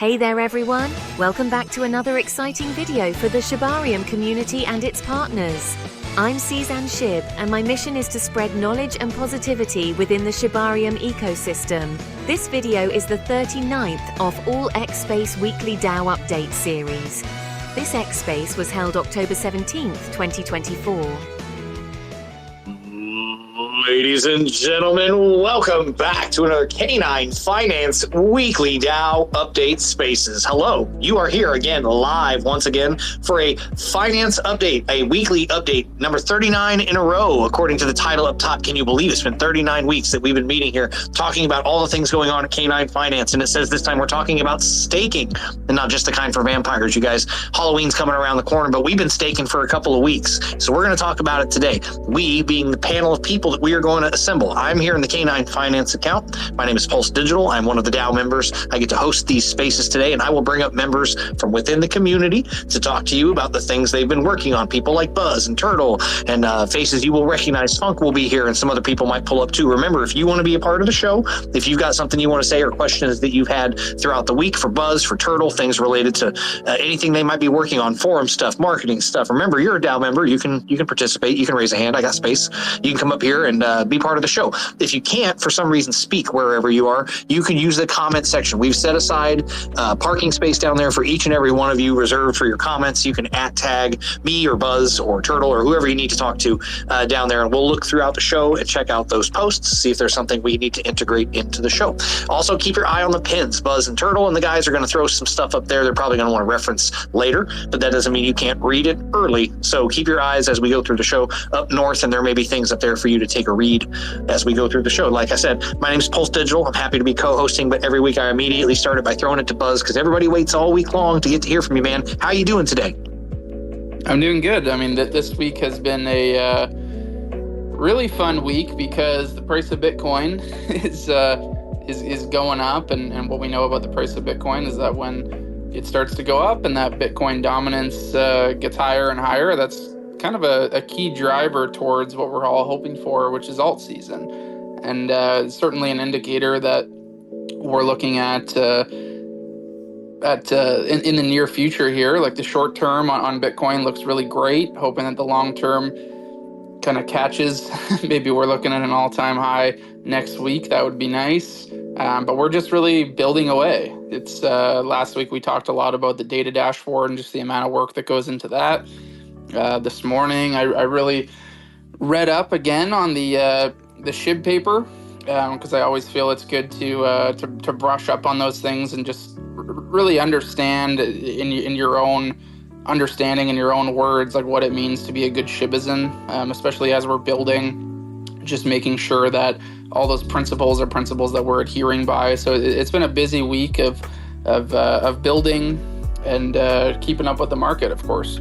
Hey there everyone, welcome back to another exciting video for the Shibarium community and its partners. I'm Cezanne Shib and my mission is to spread knowledge and positivity within the Shibarium ecosystem. This video is the 39th of All X Space Weekly DAO Update series. This X Space was held October 17th, 2024. Ladies and gentlemen, welcome back to another Canine Finance Weekly DAO Update Spaces. Hello, you are here again, live once again for a finance update, a weekly update, number 39 in a row, according to the title up top. Can you believe it's been 39 weeks that we've been meeting here, talking about all the things going on at Canine Finance, and it says this time we're talking about staking, and not just the kind for vampires, you guys. Halloween's coming around the corner, but we've been staking for a couple of weeks, so we're going to talk about it today. We being the panel of people that we are going to assemble. I'm here in the Canine Finance account. My name is Pulse Digital. I'm one of the DAO members. I get to host these spaces today, and I will bring up members from within the community to talk to you about the things they've been working on. People like Buzz and Turtle and faces you will recognize. Funk will be here, and some other people might pull up too. Remember, if you want to be a part of the show, if you've got something you want to say or questions that you've had throughout the week for Buzz, for Turtle, things related to anything they might be working on, forum stuff, marketing stuff. Remember, you're a DAO member. You can participate. You can raise a hand. I got space. You can come up here and be part of the show. If you can't, for some reason, speak wherever you are, you can use the comment section. We've set aside parking space down there for each and every one of you, reserved for your comments. You can @tag me or Buzz or Turtle or whoever you need to talk to down there, and we'll look throughout the show and check out those posts, see if there's something we need to integrate into the show. Also, keep your eye on the pins. Buzz and Turtle and the guys are going to throw some stuff up there they're probably going to want to reference later, but that doesn't mean you can't read it early. So keep your eyes as we go through the show up north, and there may be things up there for you to take a read as we go through the show. Like I said, my name is Pulse Digital. I'm happy to be co-hosting, but every week I immediately started by throwing it to Buzz because everybody waits all week long to get to hear from you, man. How are you doing today? I'm doing good. I mean, this week has been a really fun week because the price of Bitcoin is going up, and what we know about the price of Bitcoin is that when it starts to go up and that Bitcoin dominance gets higher and higher, that's kind of a key driver towards what we're all hoping for, which is alt season. And certainly an indicator that we're looking at in the near future here. Like the short term on Bitcoin looks really great, hoping that the long term kind of catches. Maybe we're looking at an all-time high next week. That would be nice. But we're just really building away. It's last week we talked a lot about the data dashboard and just the amount of work that goes into that. This morning, I really read up again on the SHIB paper because I always feel it's good to brush up on those things and just really understand in your own understanding, in your own words, like what it means to be a good Shibizen, especially as we're building, just making sure that all those principles are principles that we're adhering by. So it's been a busy week of building and keeping up with the market, of course.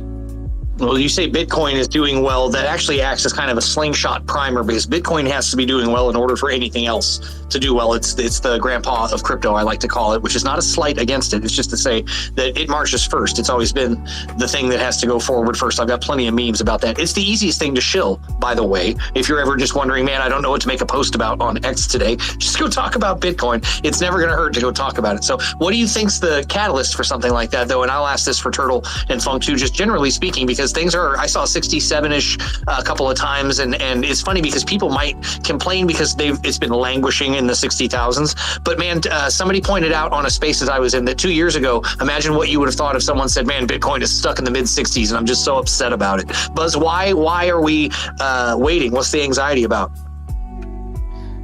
Well, you say Bitcoin is doing well. That actually acts as kind of a slingshot primer because Bitcoin has to be doing well in order for anything else to do well. It's the grandpa of crypto, I like to call it, which is not a slight against it. It's just to say that it marches first. It's always been the thing that has to go forward first. I've got plenty of memes about that. It's the easiest thing to shill, by the way. If you're ever just wondering, man, I don't know what to make a post about on X today, just go talk about Bitcoin. It's never going to hurt to go talk about it. So what do you think's the catalyst for something like that, though? And I'll ask this for Turtle and Funk too, just generally speaking, because things are, I saw 67-ish a couple of times, and it's funny because people might complain because it's been languishing in the 60,000s. But man, somebody pointed out on a space that I was in that 2 years ago, imagine what you would have thought if someone said, man, Bitcoin is stuck in the mid 60s, and I'm just so upset about it. Buzz, why are we waiting? What's the anxiety about?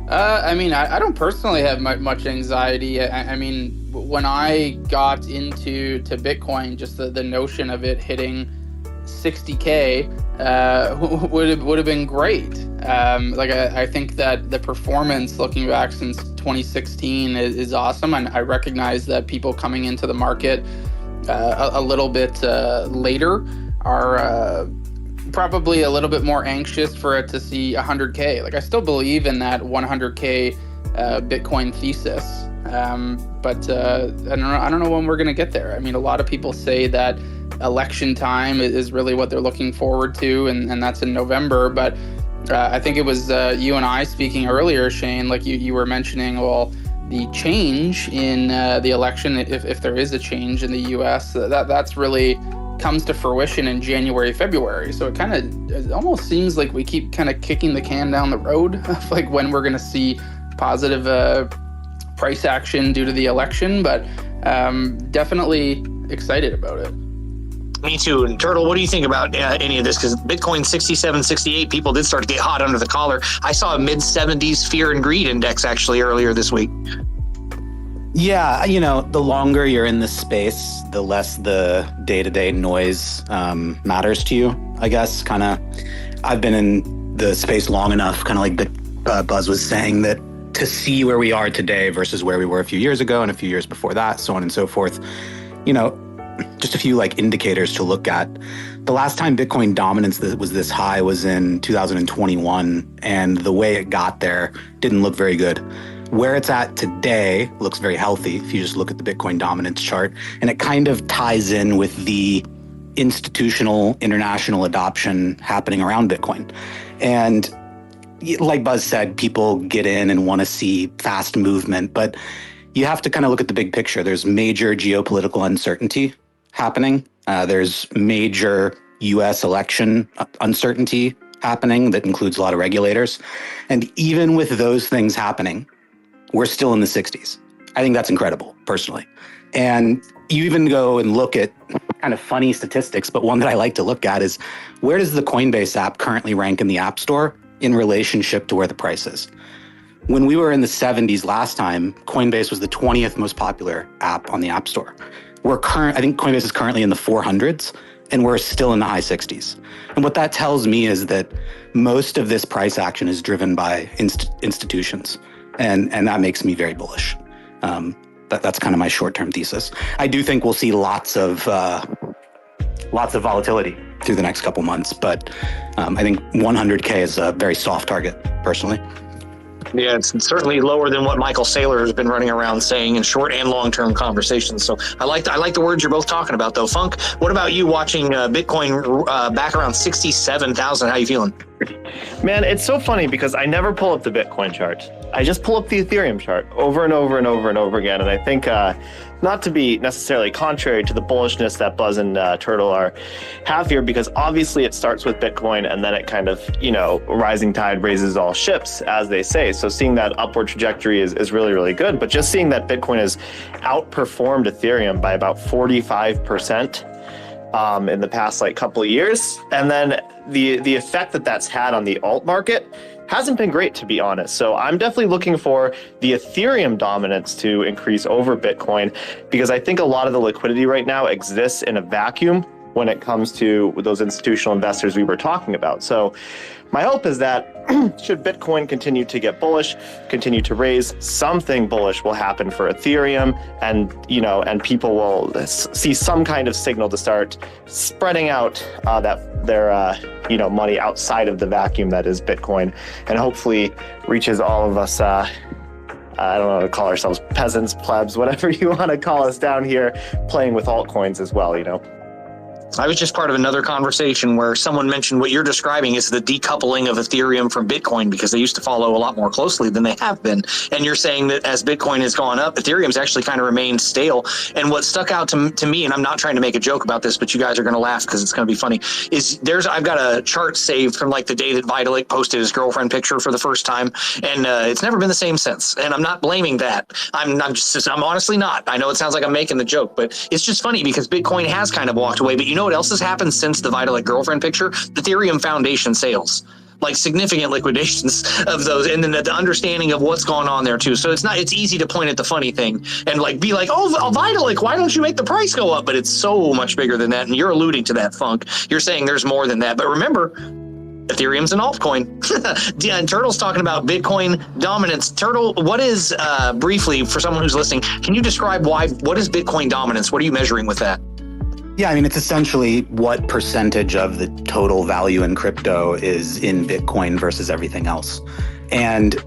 I mean, I don't personally have much anxiety. I mean, when I got into Bitcoin, just the notion of it hitting 60K would have been great. I think that the performance looking back since 2016 is awesome, and I recognize that people coming into the market a little bit later are probably a little bit more anxious for it to see 100K. Like I still believe in that 100K Bitcoin thesis, but I don't know when we're going to get there. I mean, a lot of people say that election time is really what they're looking forward to, and that's in November. But I think it was you and I speaking earlier, Shane, like you were mentioning, well, the change in the election, if there is a change in the U.S., that's really comes to fruition in January, February. So it almost seems like we keep kind of kicking the can down the road of like when we're going to see positive price action due to the election. But definitely excited about it. Me too. And Turtle, what do you think about any of this? Because Bitcoin 67, 68, people did start to get hot under the collar. I saw a mid-70s fear and greed index actually earlier this week. Yeah, the longer you're in this space, the less the day-to-day noise matters to you, I guess. I've been in the space long enough, kind of like Buzz was saying, that to see where we are today versus where we were a few years ago and a few years before that, so on and so forth, just a few like indicators to look at. The last time Bitcoin dominance was this high was in 2021, and the way it got there didn't look very good. Where it's at today looks very healthy if you just look at the Bitcoin dominance chart, and it kind of ties in with the institutional international adoption happening around Bitcoin. And like Buzz said, people get in and want to see fast movement, but you have to kind of look at the big picture. There's major geopolitical uncertainty happening. There's major US election uncertainty happening that includes a lot of regulators. And even with those things happening, we're still in the 60s. I think that's incredible, personally. And you even go and look at kind of funny statistics, but one that I like to look at is, where does the Coinbase app currently rank in the App Store in relationship to where the price is? When we were in the 70s last time, Coinbase was the 20th most popular app on the App Store. I think Coinbase is currently in the 400s, and we're still in the high 60s. And what that tells me is that most of this price action is driven by institutions. And that makes me very bullish. That's kind of my short-term thesis. I do think we'll see lots of volatility through the next couple months, but I think 100K is a very soft target, personally. Yeah, it's certainly lower than what Michael Saylor has been running around saying in short and long-term conversations. So I like the words you're both talking about, though. Funk, what about you watching Bitcoin back around 67,000? How you feeling? Man, it's so funny because I never pull up the Bitcoin chart. I just pull up the Ethereum chart over and over and over and over again. And I think not to be necessarily contrary to the bullishness that Buzz and Turtle have here, because obviously it starts with Bitcoin and then it kind of, rising tide raises all ships, as they say. So seeing that upward trajectory is really, really good. But just seeing that Bitcoin has outperformed Ethereum by about 45%. In the past couple of years, and then the effect that's had on the alt market hasn't been great, to be honest. So I'm definitely looking for the Ethereum dominance to increase over Bitcoin, because I think a lot of the liquidity right now exists in a vacuum when it comes to those institutional investors we were talking about. So my hope is that should Bitcoin continue to get bullish, continue to raise, something bullish will happen for Ethereum, and people will see some kind of signal to start spreading out their money outside of the vacuum that is Bitcoin, and hopefully reaches all of us. I don't know how to call ourselves, peasants, plebs, whatever you want to call us down here, playing with altcoins as well. I was just part of another conversation where someone mentioned what you're describing is the decoupling of Ethereum from Bitcoin, because they used to follow a lot more closely than they have been. And you're saying that as Bitcoin has gone up, Ethereum's actually kind of remained stale. And what stuck out to me, and I'm not trying to make a joke about this, but you guys are going to laugh because it's going to be funny, is I've got a chart saved from the day that Vitalik posted his girlfriend picture for the first time. And it's never been the same since. And I'm not blaming that. I'm honestly not. I know it sounds like I'm making the joke, but it's just funny because Bitcoin has kind of walked away. But you know what else has happened since the Vitalik girlfriend picture? The Ethereum Foundation sales, significant liquidations of those, and then the understanding of what's going on there too. So it's easy to point at the funny thing and be like, oh, Vitalik, why don't you make the price go up? But it's so much bigger than that, and you're alluding to that, Funk. You're saying there's more than that. But remember, Ethereum's an altcoin. And Turtle's talking about Bitcoin dominance. Turtle, what is, briefly, for someone who's listening, can you describe what is Bitcoin dominance? What are you measuring with that? Yeah, it's essentially what percentage of the total value in crypto is in Bitcoin versus everything else. And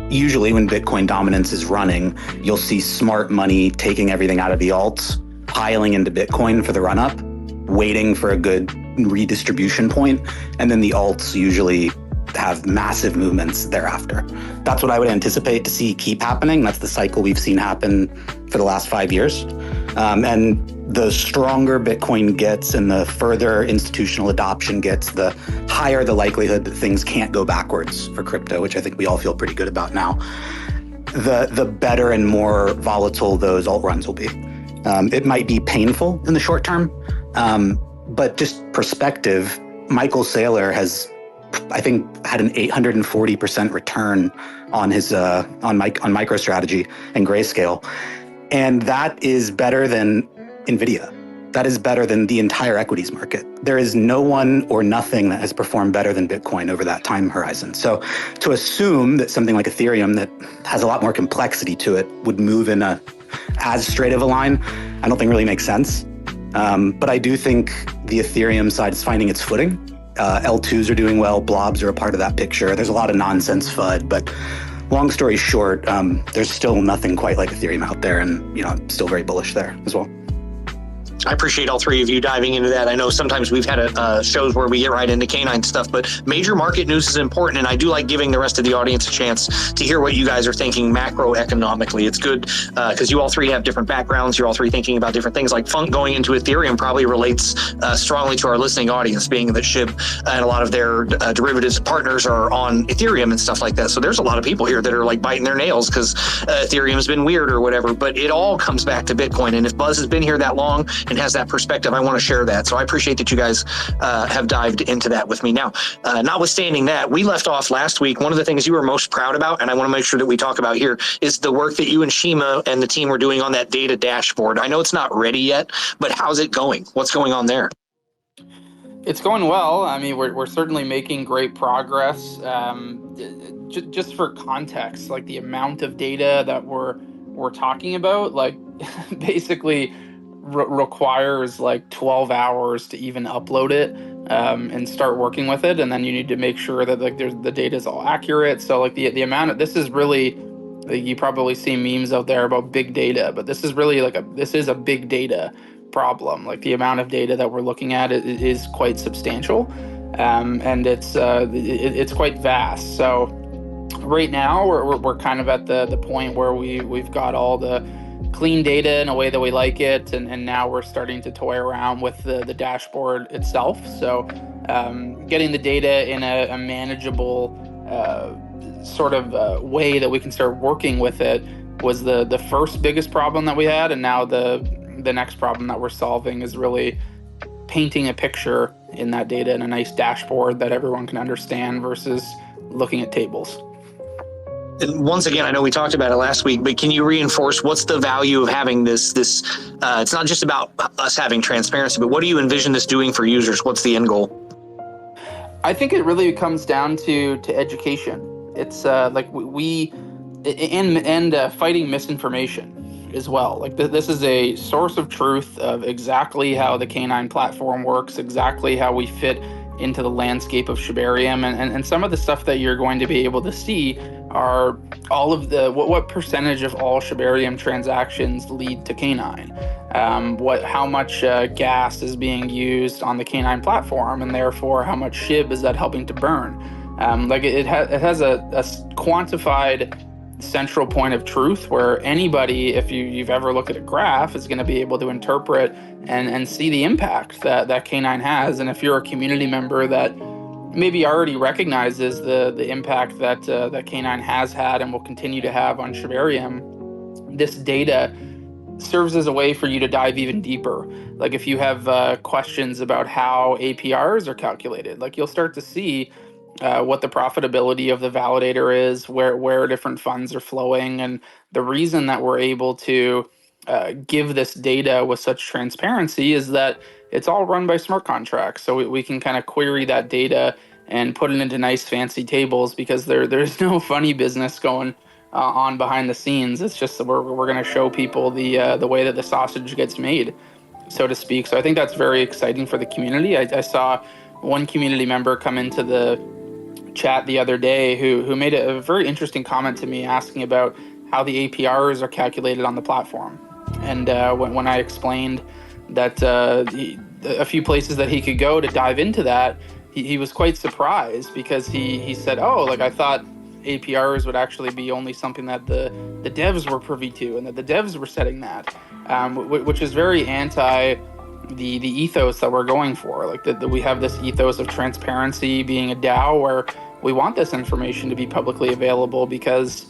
usually when Bitcoin dominance is running, you'll see smart money taking everything out of the alts, piling into Bitcoin for the run up, waiting for a good redistribution point, and then the alts usually have massive movements thereafter. That's what I would anticipate to see keep happening. That's the cycle we've seen happen for the last 5 years. And the stronger Bitcoin gets and the further institutional adoption gets, the higher the likelihood that things can't go backwards for crypto, which I think we all feel pretty good about now. The better and more volatile those alt runs will be. It might be painful in the short term, but just perspective, Michael Saylor has, I think, had an 840% return on his on MicroStrategy and Grayscale, and that is better than Nvidia. That is better than the entire equities market. There is no one or nothing that has performed better than Bitcoin over that time horizon. So to assume that something like Ethereum that has a lot more complexity to it would move in a as straight of a line, I don't think really makes sense. But I do think the Ethereum side is finding its footing. L2s are doing well. Blobs are a part of that picture. There's a lot of nonsense FUD, but long story short, there's still nothing quite like Ethereum out there, and I'm still very bullish there as well. I appreciate all three of you diving into that. I know sometimes we've had shows where we get right into canine stuff, but major market news is important, and I do like giving the rest of the audience a chance to hear what you guys are thinking macroeconomically. It's good because you all three have different backgrounds. You're all three thinking about different things. Like Funk going into Ethereum probably relates strongly to our listening audience, being that Shib and a lot of their derivatives partners are on Ethereum and stuff like that. So there's a lot of people here that are like biting their nails because Ethereum's been weird or whatever, but it all comes back to Bitcoin. And if Buzz has been here that long and has that perspective, I want to share that. So I appreciate that you guys have dived into that with me. Now, notwithstanding that, we left off last week. One of the things you were most proud about, and I want to make sure that we talk about here, is the work that you and Shima and the team were doing on that data dashboard. I know it's not ready yet, but how's it going? What's going on there? It's going well. I mean, we're certainly making great progress. Just for context, like the amount of data that we're talking about, like basically requires like 12 hours to even upload it and start working with it, and then you need to make sure that like the data is all accurate. So like the amount of this is really, like, you probably see memes out there about big data, but this is really like this is a big data problem. Like the amount of data that we're looking at is quite substantial, and it's quite vast. So right now we're kind of at the point where we've got all the clean data in a way that we like it, and now we're starting to toy around with the dashboard itself. So getting the data in a manageable sort of way that we can start working with it was the first biggest problem that we had, and now the next problem that we're solving is really painting a picture in that data in a nice dashboard that everyone can understand versus looking at tables. And once again, I know we talked about it last week, but can you reinforce what's the value of having this? It's not just about us having transparency, but what do you envision this doing for users? What's the end goal? I think it really comes down to education. It's like we fighting misinformation as well. Like this is a source of truth of exactly how the Canine platform works, exactly how we fit into the landscape of Shibarium, and some of the stuff that you're going to be able to see are all of the what percentage of all Shibarium transactions lead to Canine, how much gas is being used on the Canine platform, and therefore how much SHIB is that helping to burn. Like it has a quantified central point of truth where anybody, if you've ever looked at a graph, is going to be able to interpret and see the impact that Canine has. And if you're a community member that maybe already recognizes the impact that Canine has had and will continue to have on Shibarium, this data serves as a way for you to dive even deeper. Like if you have questions about how APRs are calculated, like you'll start to see what the profitability of the validator is, where different funds are flowing. And the reason that we're able to give this data with such transparency is that it's all run by smart contracts. So we can kind of query that data and put it into nice fancy tables, because there's no funny business going on behind the scenes. It's just that we're going to show people the way that the sausage gets made, so to speak. So I think that's very exciting for the community. I saw one community member come into the chat the other day who made a very interesting comment to me, asking about how the APRs are calculated on the platform. And when I explained that a few places that he could go to dive into that, he was quite surprised because he said, oh, like I thought APRs would actually be only something that the devs were privy to, and that the devs were setting that, which is very anti the ethos that we're going for. Like that we have this ethos of transparency being a DAO where we want this information to be publicly available because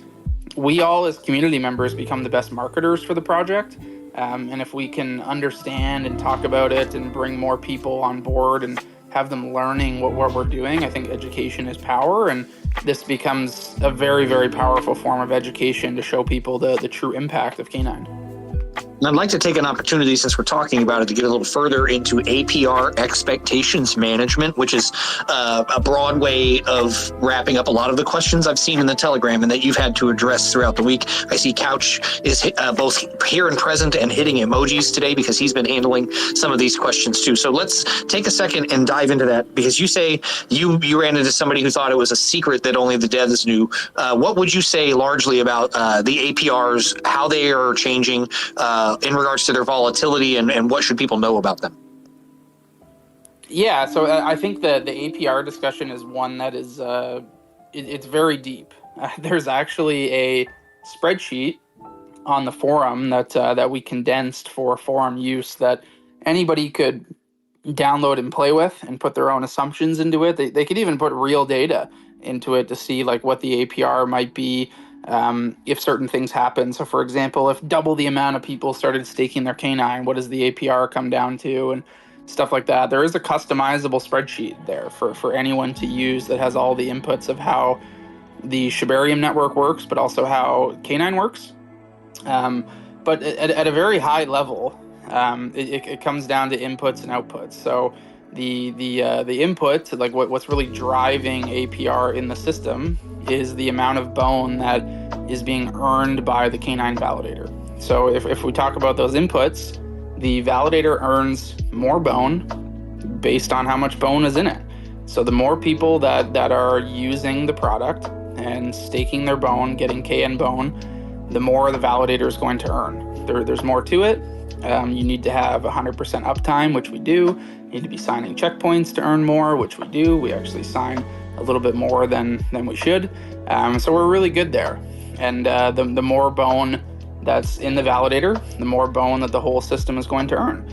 we all as community members become the best marketers for the project. And if we can understand and talk about it and bring more people on board and have them learning what we're doing, I think education is power. And this becomes a very, very powerful form of education to show people the true impact of K9. And I'd like to take an opportunity, since we're talking about it, to get a little further into APR expectations management, which is a broad way of wrapping up a lot of the questions I've seen in the Telegram and that you've had to address throughout the week. I see Couch is both here and present and hitting emojis today because he's been handling some of these questions too. So let's take a second and dive into that, because you say you ran into somebody who thought it was a secret that only the devs knew. What would you say largely about the APRs, how they are changing, in regards to their volatility, and what should people know about them? Yeah, so I think the APR discussion is one that is it's very deep. There's actually a spreadsheet on the forum that we condensed for forum use that anybody could download and play with and put their own assumptions into it. They could even put real data into it to see like what the APR might be if certain things happen. So for example, if double the amount of people started staking their K9, what does the APR come down to, and stuff like that. There is a customizable spreadsheet there for anyone to use that has all the inputs of how the Shibarium network works, but also how K9 works. But at a very high level, it comes down to inputs and outputs. So the input, like what's really driving APR in the system, is the amount of bone that is being earned by the K9 validator. So if we talk about those inputs, the validator earns more bone based on how much bone is in it. So the more people that are using the product and staking their bone, getting KN bone, the more the validator is going to earn. There's more to it. You need to have 100% uptime, which we do. You need to be signing checkpoints to earn more, which we do. We actually sign a little bit more than we should. So we're really good there. And the more bone that's in the validator, the more bone that the whole system is going to earn.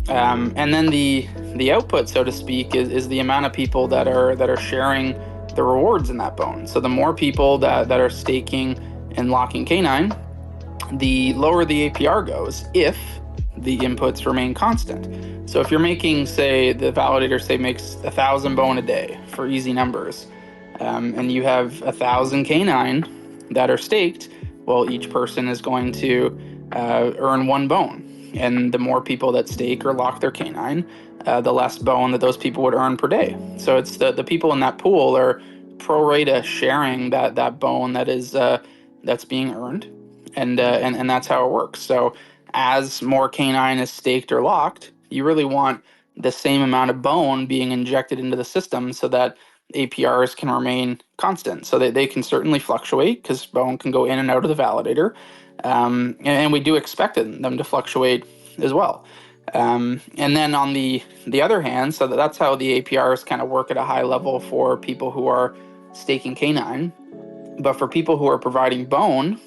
And then the output, so to speak, is the amount of people that are sharing the rewards in that bone. So the more people that are staking and locking K9, the lower the APR goes if the inputs remain constant. So if you're making, say, the validator makes 1,000 bone a day for easy numbers, and you have 1,000 K9 that are staked, well, each person is going to earn 1 bone. And the more people that stake or lock their K9, the less bone that those people would earn per day. So it's the people in that pool are pro rata sharing that bone that is that's being earned, and that's how it works. So as more K9 is staked or locked, you really want the same amount of bone being injected into the system so that APRs can remain constant. So they can certainly fluctuate because bone can go in and out of the validator. And we do expect them to fluctuate as well. And then on the other hand, so that's how the APRs kind of work at a high level for people who are staking K9. But for people who are providing bone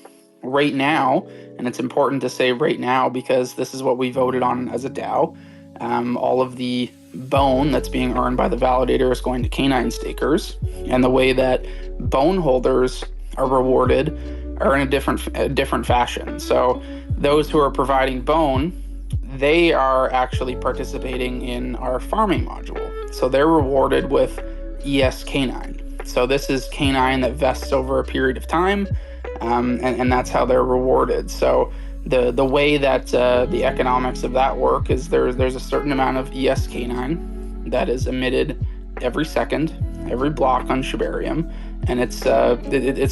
right now, and it's important to say right now because this is what we voted on as a DAO, all of the bone that's being earned by the validator is going to K9 stakers. And the way that bone holders are rewarded are in a different fashion. So those who are providing bone, they are actually participating in our farming module. So they're rewarded with ES K9. So this is K9 that vests over a period of time, and that's how they're rewarded. So the way that the economics of that work is there's a certain amount of ES K9 that is emitted every second, every block on Shibarium, and it's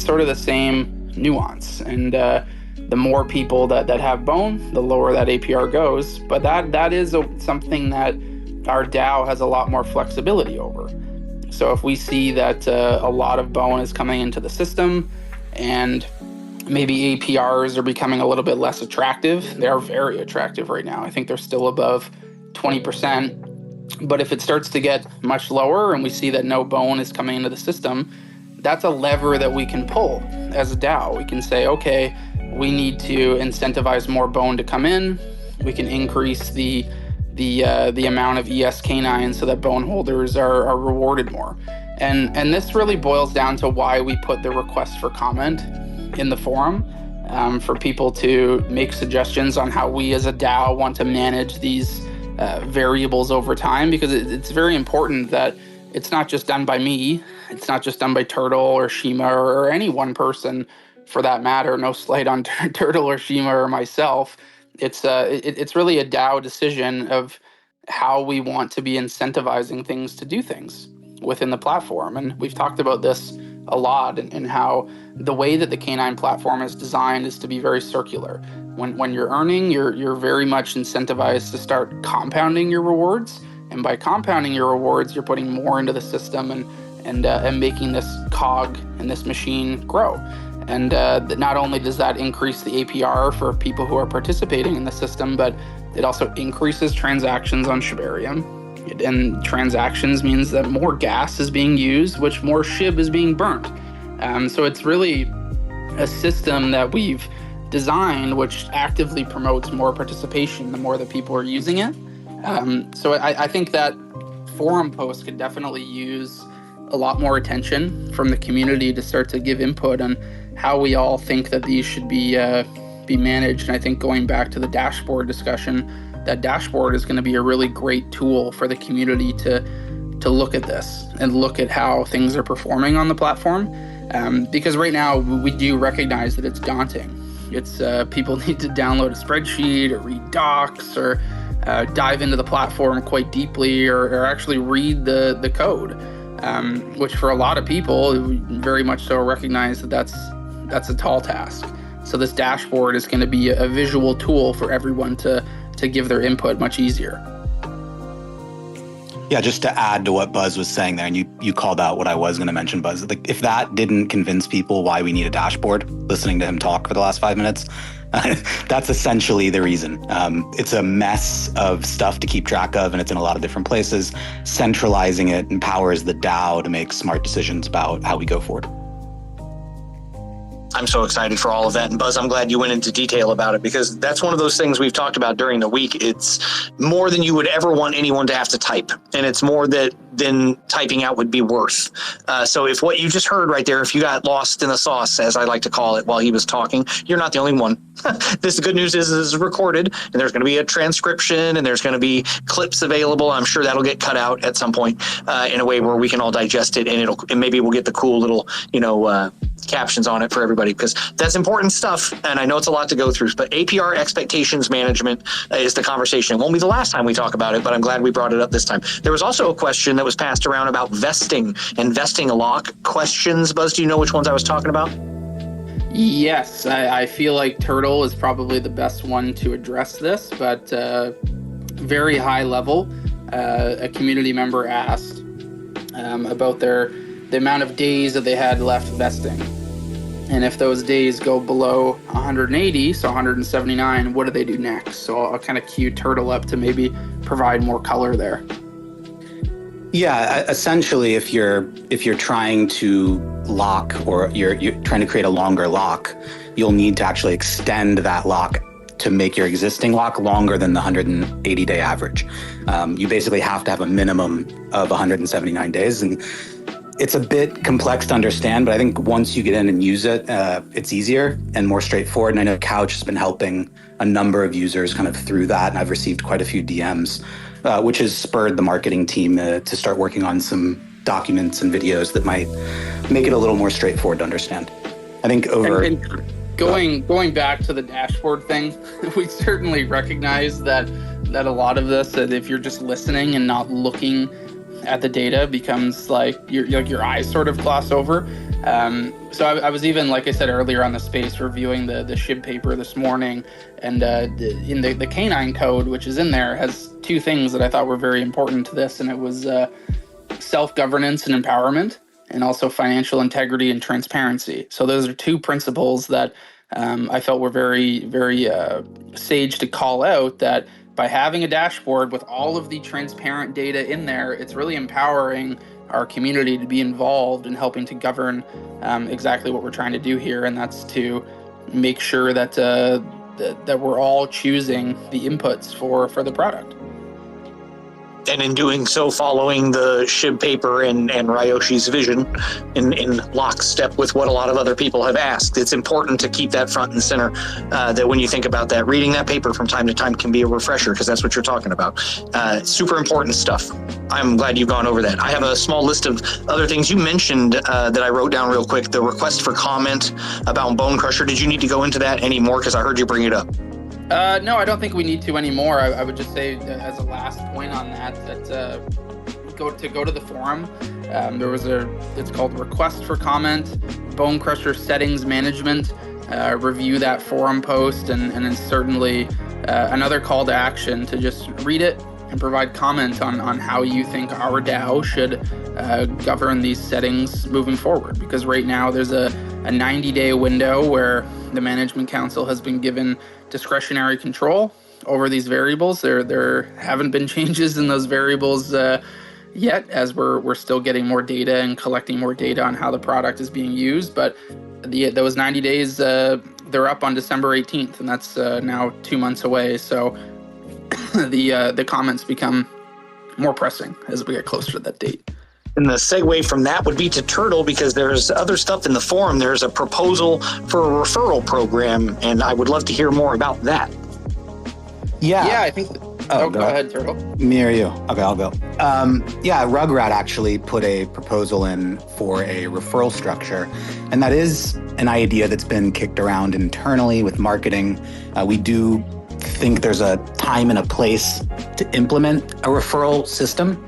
sort of the same nuance. And the more people that have bone, the lower that APR goes. But that is something that our DAO has a lot more flexibility over. So if we see that a lot of bone is coming into the system and maybe APRs are becoming a little bit less attractive, they are very attractive right now. I think they're still above 20%. But if it starts to get much lower and we see that no bone is coming into the system, that's a lever that we can pull as a DAO. We can say, okay, we need to incentivize more bone to come in. We can increase the amount of ES-K9 so that bone holders are rewarded more. And this really boils down to why we put the request for comment in the forum, for people to make suggestions on how we as a DAO want to manage these variables over time, because it's very important that it's not just done by me. It's not just done by Turtle or Shima or any one person for that matter. No slight on Turtle or Shima or myself. It's really a DAO decision of how we want to be incentivizing things to do things within the platform. And we've talked about this a lot, and how the way that the K9 platform is designed is to be very circular. When you're earning, you're very much incentivized to start compounding your rewards. And by compounding your rewards, you're putting more into the system and making this cog and this machine grow. And not only does that increase the APR for people who are participating in the system, but it also increases transactions on Shibarium. And transactions means that more gas is being used, which more SHIB is being burnt. So it's really a system that we've designed which actively promotes more participation the more that people are using it. So I think that forum post could definitely use a lot more attention from the community to start to give input on how we all think that these should be managed. And I think going back to the dashboard discussion, that dashboard is going to be a really great tool for the community to look at this and look at how things are performing on the platform. Because right now we do recognize that it's daunting. It's people need to download a spreadsheet or read docs or dive into the platform quite deeply or actually read the code, which for a lot of people very much so recognize that that's a tall task. So this dashboard is going to be a visual tool for everyone to give their input much easier. Yeah, just to add to what Buzz was saying there, and you called out what I was going to mention, Buzz. Like, if that didn't convince people why we need a dashboard, listening to him talk for the last 5 minutes, that's essentially the reason. It's a mess of stuff to keep track of, and it's in a lot of different places. Centralizing it empowers the DAO to make smart decisions about how we go forward. I'm so excited for all of that. And Buzz, I'm glad you went into detail about it, because that's one of those things we've talked about during the week. It's more than you would ever want anyone to have to type. And it's more than typing out would be worth. So if what you just heard right there, if you got lost in the sauce, as I like to call it, while he was talking, you're not the only one. This good news is recorded, and there's going to be a transcription, and there's going to be clips available. I'm sure that'll get cut out at some point in a way where we can all digest it, and maybe we'll get the cool little, captions on it for everybody, because that's important stuff. And I know it's a lot to go through, but APR expectations management is the conversation. It won't be the last time we talk about it, but I'm glad we brought it up this time. There was also a question that was passed around about vesting and vesting lock questions. Buzz, do you know which ones I was talking about? Yes, I feel like Turtle is probably the best one to address this, but very high level. A community member asked about the amount of days that they had left vesting. And if those days go below 180, so 179, what do they do next? So I'll kind of cue Turtle up to maybe provide more color there. Yeah, essentially, if you're trying to lock, or you're trying to create a longer lock, you'll need to actually extend that lock to make your existing lock longer than the 180-day average. You basically have to have a minimum of 179 days, and it's a bit complex to understand, but I think once you get in and use it, it's easier and more straightforward. And I know Couch has been helping a number of users kind of through that, and I've received quite a few DMs, which has spurred the marketing team to start working on some documents and videos that might make it a little more straightforward to understand. I think going back to the dashboard thing, we certainly recognize that a lot of this, that if you're just listening and not looking at the data, becomes like your eyes sort of gloss over. So I was even, like I said earlier on the space, reviewing the SHIB paper this morning, and in the K9 code, which is in there, has two things that I thought were very important to this, and it was self-governance and empowerment, and also financial integrity and transparency. So those are two principles that I felt were very, very sage to call out, that by having a dashboard with all of the transparent data in there, it's really empowering our community to be involved in helping to govern exactly what we're trying to do here, and that's to make sure that that we're all choosing the inputs for the product. And in doing so, following the SHIB paper and Ryoshi's vision in lockstep with what a lot of other people have asked. It's important to keep that front and center, that when you think about that, reading that paper from time to time can be a refresher, because that's what you're talking about. Super important stuff. I'm glad you've gone over that. I have a small list of other things you mentioned that I wrote down real quick. The request for comment about Bone Crusher. Did you need to go into that anymore? Because I heard you bring it up. No, I don't think we need to anymore. I would just say, as a last point on that go to the forum. It's called Request for Comment, Bone Crusher Settings Management. Review that forum post, and then certainly another call to action to just read it and provide comment on how you think our DAO should govern these settings moving forward. Because right now there's a 90-day window where the Management Council has been given discretionary control over these variables. There haven't been changes in those variables yet, as we're still getting more data and collecting more data on how the product is being used. But those 90 days, they're up on December 18th, and that's now 2 months away. So the comments become more pressing as we get closer to that date. And the segue from that would be to Turtle, because there's other stuff in the forum. There's a proposal for a referral program, and I would love to hear more about that. Yeah, I think. Go ahead, Turtle. Me or you? Okay, I'll go. Rugrat actually put a proposal in for a referral structure, and that is an idea that's been kicked around internally with marketing. We do think there's a time and a place to implement a referral system.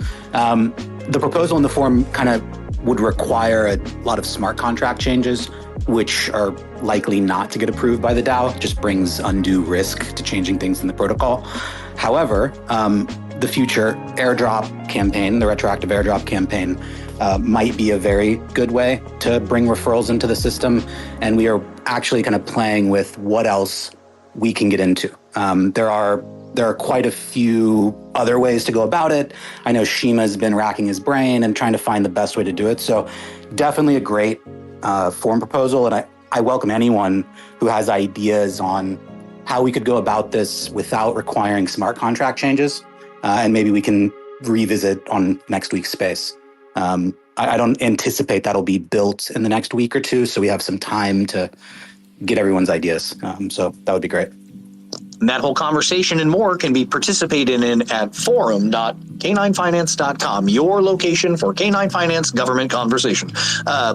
The proposal in the forum kind of would require a lot of smart contract changes, which are likely not to get approved by the DAO. It just brings undue risk to changing things in the protocol. However, the future airdrop campaign, the retroactive airdrop campaign, might be a very good way to bring referrals into the system. And we are actually kind of playing with what else we can get into. There are quite a few other ways to go about it. I know Shima's been racking his brain and trying to find the best way to do it. So definitely a great forum proposal. And I welcome anyone who has ideas on how we could go about this without requiring smart contract changes. And maybe we can revisit on next week's space. I don't anticipate that'll be built in the next week or two. So we have some time to get everyone's ideas. So that would be great. And that whole conversation and more can be participated in at forum.k9finance.com, your location for K9 Finance government conversation.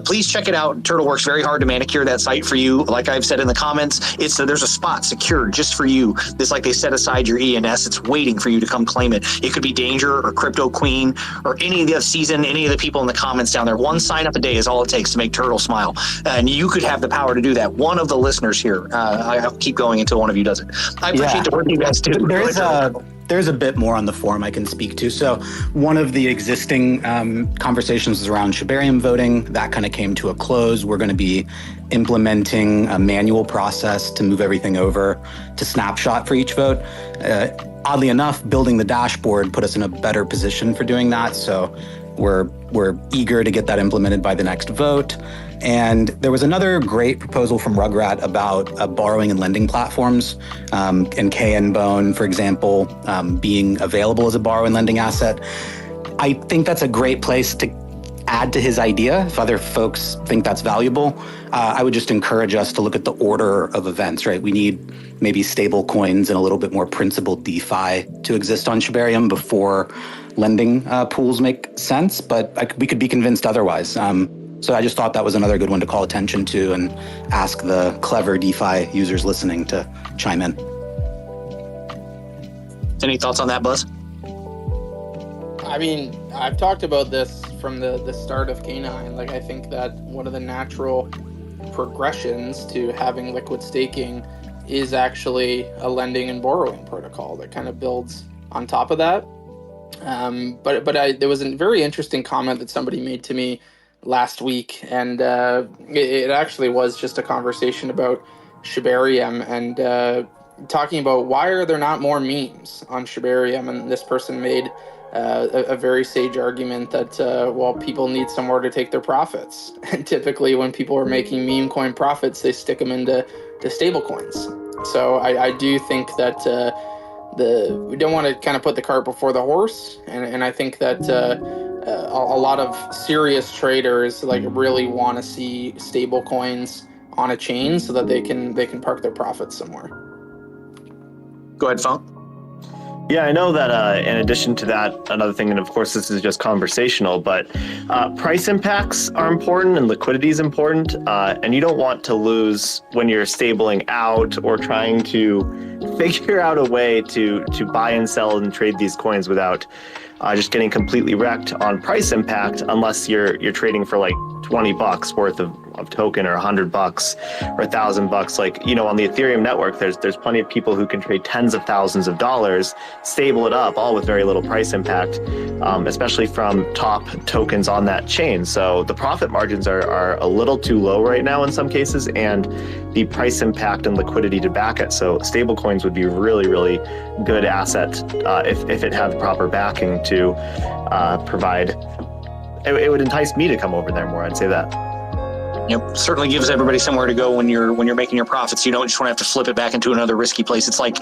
Please check it out. Turtle works very hard to manicure that site for you. Like I've said in the comments, there's a spot secured just for you. It's like they set aside your ENS. It's waiting for you to come claim it. It could be Danger or Crypto Queen or any of the season, any of the people in the comments down there. One sign up a day is all it takes to make Turtle smile. And you could have the power to do that. One of the listeners here, I'll keep going until one of you does it. I appreciate the work you guys do. There's a bit more on the forum I can speak to. So one of the existing conversations was around Shibarium voting. That kind of came to a close. We're going to be implementing a manual process to move everything over to Snapshot for each vote. Oddly enough, building the dashboard put us in a better position for doing that. So we're eager to get that implemented by the next vote. And there was another great proposal from Rugrat about borrowing and lending platforms, and KN Bone, for example, being available as a borrow and lending asset. I think that's a great place to add to his idea. If other folks think that's valuable, I would just encourage us to look at the order of events, right? We need maybe stable coins and a little bit more principled DeFi to exist on Shibarium before lending pools make sense, but we could be convinced otherwise. So I just thought that was another good one to call attention to and ask the clever DeFi users listening to chime in. Any thoughts on that, Buzz? I mean, I've talked about this from the start of K9. Like, I think that one of the natural progressions to having liquid staking is actually a lending and borrowing protocol that kind of builds on top of that. But there was a very interesting comment that somebody made to me last week, and it actually was just a conversation about Shibarium, and talking about why are there not more memes on Shibarium, and this person made a very sage argument that well, people need somewhere to take their profits, and typically when people are making meme coin profits, they stick them into stable coins. So I do think that we don't want to kind of put the cart before the horse, and I think that a lot of serious traders like really want to see stable coins on a chain so that they can park their profits somewhere. Go ahead, Funk. Yeah, I know that in addition to that, another thing, and of course this is just conversational, but price impacts are important and liquidity is important, and you don't want to lose when you're stabling out or trying to figure out a way to buy and sell and trade these coins without just getting completely wrecked on price impact, unless you're trading for like $20 worth of token, or $100 or $1,000. Like, you know, on the Ethereum network, there's plenty of people who can trade tens of thousands of dollars, stable it up, all with very little price impact, especially from top tokens on that chain. So the profit margins are a little too low right now in some cases, and the price impact and liquidity to back it. So stable coins would be a really, really good asset if it had the proper backing to provide. It would entice me to come over there more, I'd say that. Yep, certainly gives everybody somewhere to go when you're making your profits. You don't just want to have to flip it back into another risky place. It's like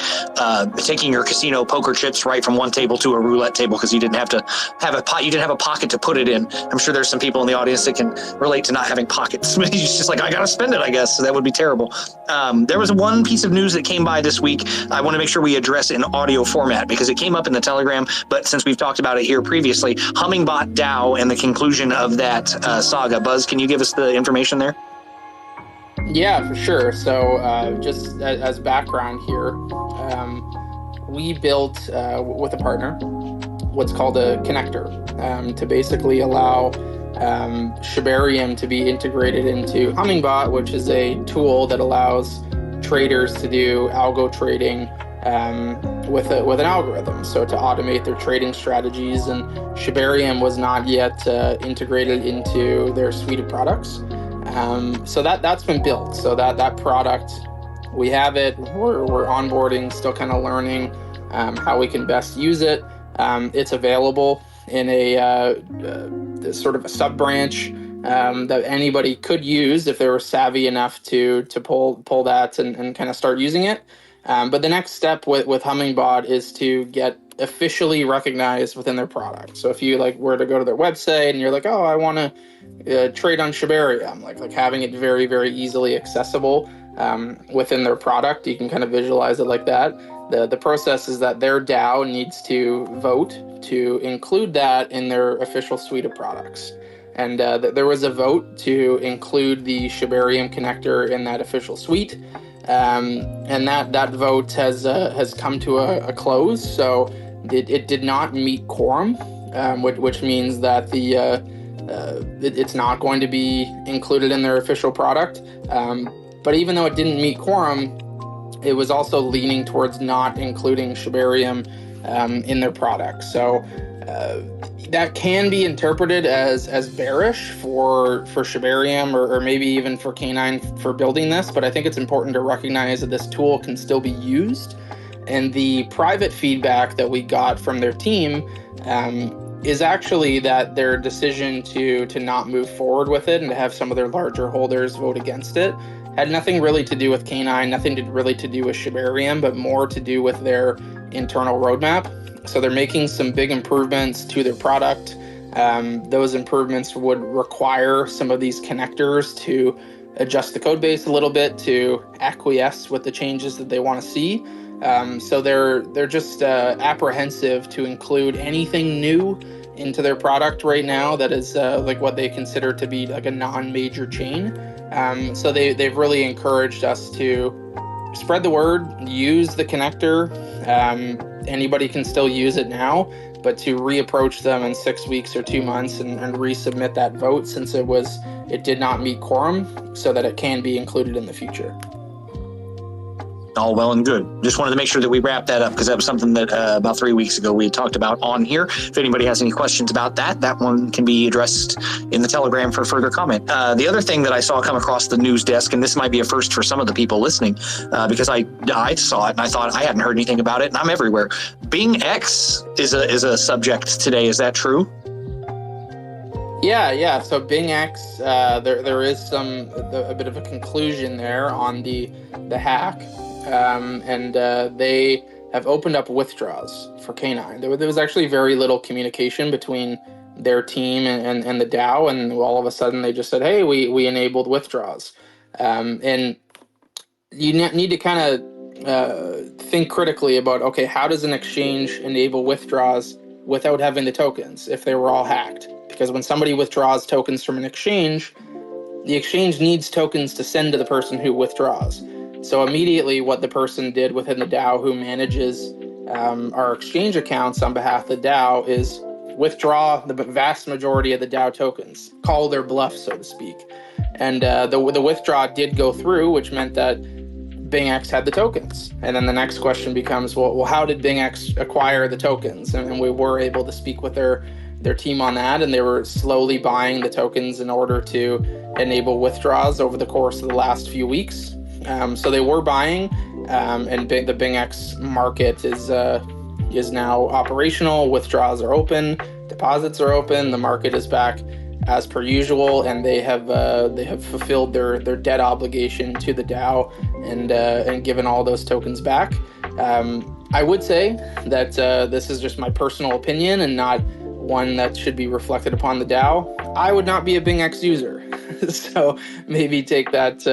taking your casino poker chips right from one table to a roulette table because you didn't have to have a pot. You didn't have a pocket to put it in. I'm sure there's some people in the audience that can relate to not having pockets. It's just like, I gotta spend it, I guess. So that would be terrible. There was one piece of news that came by this week. I want to make sure we address in audio format because it came up in the Telegram. But since we've talked about it here previously, Hummingbot DAO and the conclusion of that saga. Buzz, can you give us the information there? Yeah, for sure. So just as background here, we built with a partner what's called a connector to basically allow Shibarium to be integrated into Hummingbot, which is a tool that allows traders to do algo trading with an algorithm, so to automate their trading strategies. And Shibarium was not yet integrated into their suite of products. So that's been built. So that product, we have it. We're onboarding, still kind of learning how we can best use it. It's available in a sort of a sub branch that anybody could use if they were savvy enough to pull that and kind of start using it. But the next step with Hummingbot is to get officially recognized within their product. So if you were to go to their website and you're like, oh, I want to trade on Shibarium, like having it very, very easily accessible within their product, you can kind of visualize it like that. The process is that their DAO needs to vote to include that in their official suite of products. And there was a vote to include the Shibarium connector in that official suite. And that vote has come to a close. So it did not meet quorum, which means that it's not going to be included in their official product. But even though it didn't meet quorum, it was also leaning towards not including Shibarium in their product. So that can be interpreted as bearish for Shibarium or maybe even for K9 for building this, but I think it's important to recognize that this tool can still be used. And the private feedback that we got from their team is actually that their decision to not move forward with it and to have some of their larger holders vote against it had nothing really to do with K9, nothing really to do with Shibarium, but more to do with their internal roadmap. So they're making some big improvements to their product. Those improvements would require some of these connectors to adjust the code base a little bit to acquiesce with the changes that they want to see. So they're just apprehensive to include anything new into their product right now that is like what they consider to be like a non-major chain. So they've really encouraged us to spread the word, use the connector. Anybody can still use it now, but to reapproach them in 6 weeks or 2 months and resubmit that vote since it did not meet quorum so that it can be included in the future. All well and good. Just wanted to make sure that we wrap that up because that was something that about 3 weeks ago we had talked about on here. If anybody has any questions about that, that one can be addressed in the Telegram for further comment. The other thing that I saw come across the news desk, and this might be a first for some of the people listening, because I saw it and I thought I hadn't heard anything about it, and I'm everywhere. BingX is a subject today. Is that true? Yeah. So BingX, there is a bit of a conclusion there on the hack. And they have opened up withdraws for K9. There was actually very little communication between their team and the DAO, and all of a sudden they just said, hey, we enabled withdraws. And you need to kind of think critically about, okay, how does an exchange enable withdraws without having the tokens if they were all hacked? Because when somebody withdraws tokens from an exchange, the exchange needs tokens to send to the person who withdraws. So immediately what the person did within the DAO who manages our exchange accounts on behalf of the DAO is withdraw the vast majority of the DAO tokens, call their bluff, so to speak. And the withdraw did go through, which meant that BingX had the tokens. And then the next question becomes, well, how did BingX acquire the tokens? And we were able to speak with their team on that, and they were slowly buying the tokens in order to enable withdraws over the course of the last few weeks. So they were buying, and the BingX market is now operational. Withdraws are open, deposits are open, the market is back as per usual, and they have fulfilled their debt obligation to the DAO and given all those tokens back. I would say that this is just my personal opinion and not one that should be reflected upon the DAO. I would not be a BingX user, so maybe take that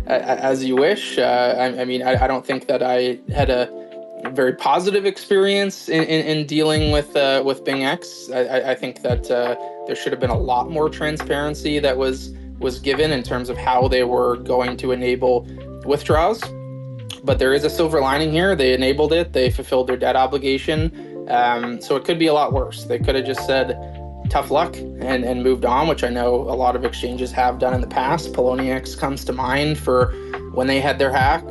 as you wish. I mean, I don't think that I had a very positive experience in dealing with BingX. I think that there should have been a lot more transparency that was given in terms of how they were going to enable withdrawals. But there is a silver lining here. They enabled it. They fulfilled their debt obligation. So it could be a lot worse. They could have just said tough luck and moved on, which I know a lot of exchanges have done in the past. Poloniex comes to mind for when they had their hack.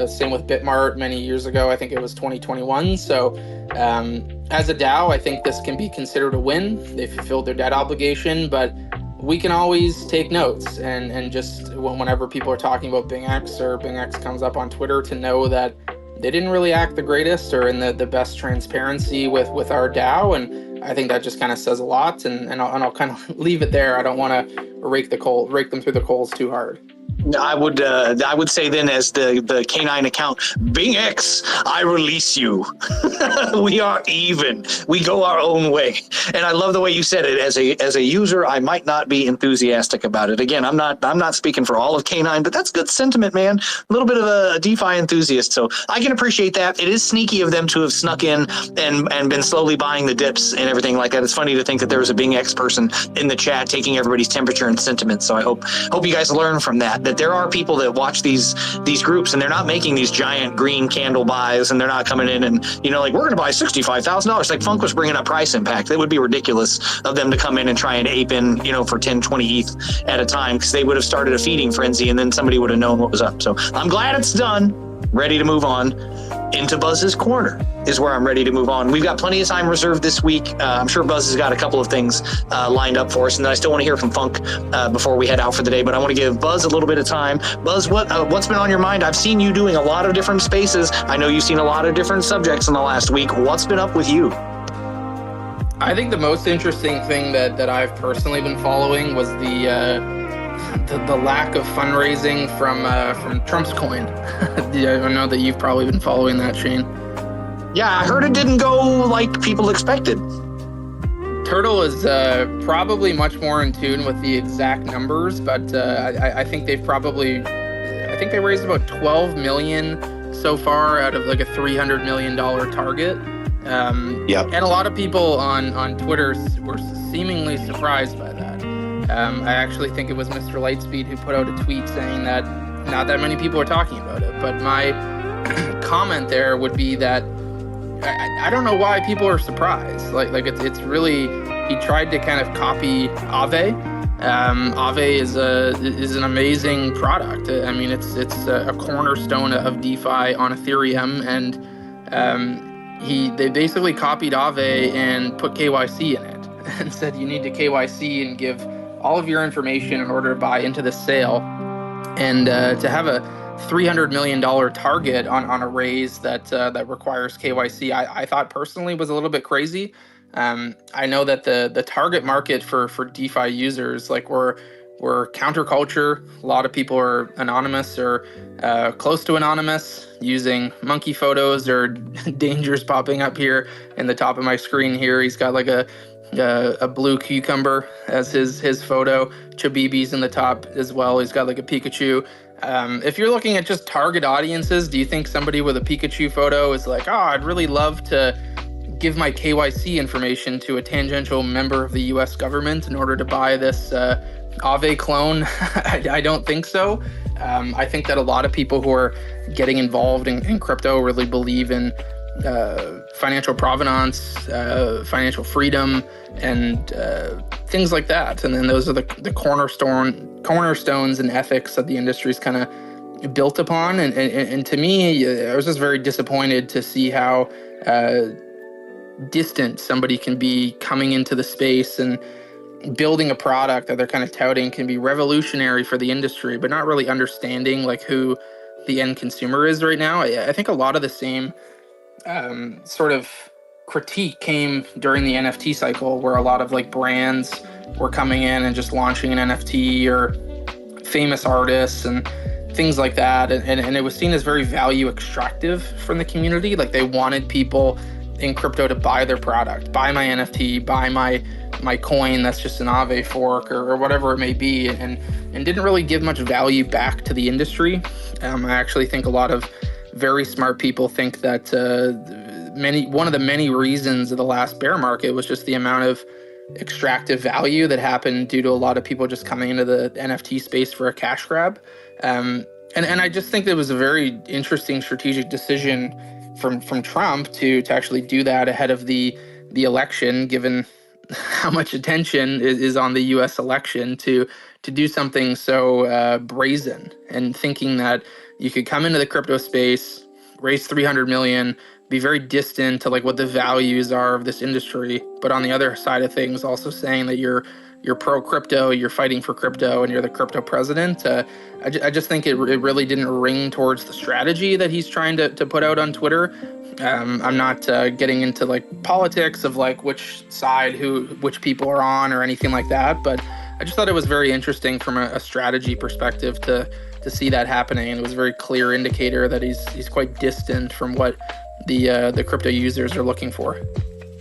Same with Bitmart many years ago. I think it was 2021. So as a DAO, I think this can be considered a win. They fulfilled their debt obligation, but we can always take notes and just whenever people are talking about BingX or BingX comes up on Twitter, to know that they didn't really act the greatest or in the best transparency with our DAO. And I think that just kind of says a lot, and I'll kind of leave it there. I don't want to rake them through the coals too hard. I would say then, as the K9 account, BingX, I release you. We are even. We go our own way. And I love the way you said it. As a user, I might not be enthusiastic about it. Again, I'm not speaking for all of K9, but that's good sentiment, man. A little bit of a DeFi enthusiast, so I can appreciate that. It is sneaky of them to have snuck in and been slowly buying the dips and everything like that. It's funny to think that there was a BingX person in the chat taking everybody's temperature and sentiment. So I hope you guys learn from that there are people that watch these groups and they're not making these giant green candle buys, and they're not coming in and, like, we're going to buy $65,000. Like Funk was bringing up price impact. It would be ridiculous of them to come in and try and ape in, for 10, 20 ETH at a time, because they would have started a feeding frenzy and then somebody would have known what was up. So I'm glad it's done. Ready to move on into Buzz's Corner is where I'm ready to move on. We've got plenty of time reserved this week. I'm sure Buzz has got a couple of things lined up for us, and then I still want to hear from Funk before we head out for the day, but I want to give Buzz a little bit of time. Buzz, what's been on your mind? I've seen you doing a lot of different spaces. I know you've seen a lot of different subjects in the last week. What's been up with you? I think the most interesting thing that I've personally been following was the lack of fundraising from Trump's coin. I know that you've probably been following that, Shane. Yeah, I heard it didn't go like people expected. Turtle is probably much more in tune with the exact numbers, but I think they raised about 12 million so far out of like a $300 million target. And a lot of people on Twitter were seemingly surprised by that. I actually think it was Mr. Lightspeed who put out a tweet saying that not that many people are talking about it. But my comment there would be that I don't know why people are surprised. Like it's really, he tried to kind of copy Aave Aave is an amazing product. I mean, it's a cornerstone of DeFi on Ethereum, and they basically copied Aave and put KYC in it and said you need to KYC and give all of your information in order to buy into the sale. And to have a $300 million target on a raise that requires KYC, I thought personally was a little bit crazy. I know that the target market for DeFi users, like we're counterculture. A lot of people are anonymous or close to anonymous, using monkey photos or dangers popping up here in the top of my screen here. He's got like a blue cucumber as his photo. Chabibi's in the top as well. He's got like a Pikachu. If you're looking at just target audiences, do you think somebody with a Pikachu photo is like, oh, I'd really love to give my KYC information to a tangential member of the US government in order to buy this Aave clone? I don't think so. I think that a lot of people who are getting involved in crypto really believe in financial provenance, financial freedom, and things like that. And then those are the cornerstones and ethics that the industry is kind of built upon. And to me, I was just very disappointed to see how distant somebody can be coming into the space and building a product that they're kind of touting can be revolutionary for the industry, but not really understanding like who the end consumer is right now. I think a lot of the same sort of critique came during the NFT cycle, where a lot of like brands were coming in and just launching an NFT, or famous artists and things like that. And it was seen as very value extractive from the community. Like they wanted people in crypto to buy their product, buy my NFT, buy my coin that's just an Aave fork or whatever it may be, and didn't really give much value back to the industry. I actually think a lot of very smart people think that one of the many reasons of the last bear market was just the amount of extractive value that happened due to a lot of people just coming into the NFT space for a cash grab. And I just think that it was a very interesting strategic decision from Trump to actually do that ahead of the election, given how much attention is on the U.S. election, to do something so brazen, and thinking that you could come into the crypto space, raise $300 million, be very distant to like what the values are of this industry, but on the other side of things, also saying that you're pro crypto, you're fighting for crypto, and you're the crypto president. I just think it really didn't ring towards the strategy that he's trying to put out on Twitter. I'm not getting into like politics of like which side which people are on or anything like that, but I just thought it was very interesting from a strategy perspective to see that happening. And it was a very clear indicator that he's quite distant from what the crypto users are looking for.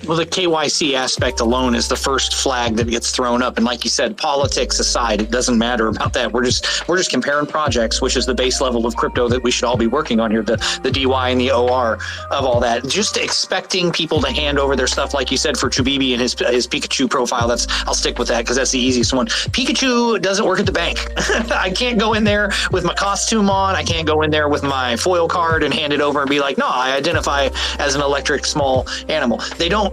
Well, the KYC aspect alone is the first flag that gets thrown up. And like you said, politics aside, it doesn't matter about that. We're just comparing projects, which is the base level of crypto that we should all be working on here, the DY and the OR of all that. Just expecting people to hand over their stuff, like you said, for Chabibi and his Pikachu profile. I'll stick with that because that's the easiest one. Pikachu doesn't work at the bank. I can't go in there with my costume on. I can't go in there with my foil card and hand it over and be like, no, I identify as an electric small animal. They don't.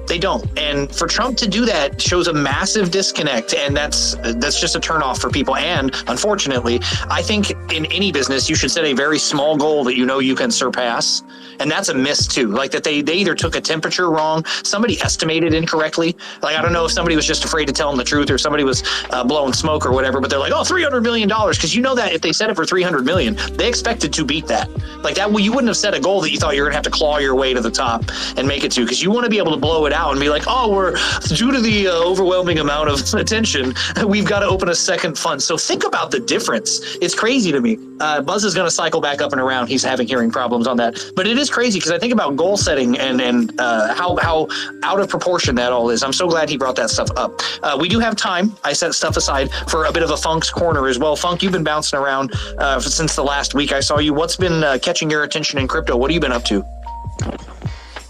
And for Trump to do that shows a massive disconnect, and that's just a turnoff for people. And unfortunately, I think in any business, you should set a very small goal that you can surpass. And that's a miss too. Like that they either took a temperature wrong, somebody estimated incorrectly. Like, I don't know if somebody was just afraid to tell them the truth or somebody was blowing smoke or whatever, but they're like, oh, $300 million. Because you know that if they set it for $300 million, they expected to beat that. Like that, you wouldn't have set a goal that you thought you were going to have to claw your way to the top and make it to, because you want to be able to blow it out and be like, oh, we're due to the overwhelming amount of attention, we've got to open a second fund. So think about the difference. It's crazy to me. Buzz is going to cycle back up and around. He's having hearing problems on that, but it is crazy because I think about goal setting and how out of proportion that all is. I'm so glad he brought that stuff up. We do have time. I set stuff aside for a bit of a Funk's Corner as well. Funk, you've been bouncing around since the last week I saw you. What's been catching your attention in crypto? What have you been up to?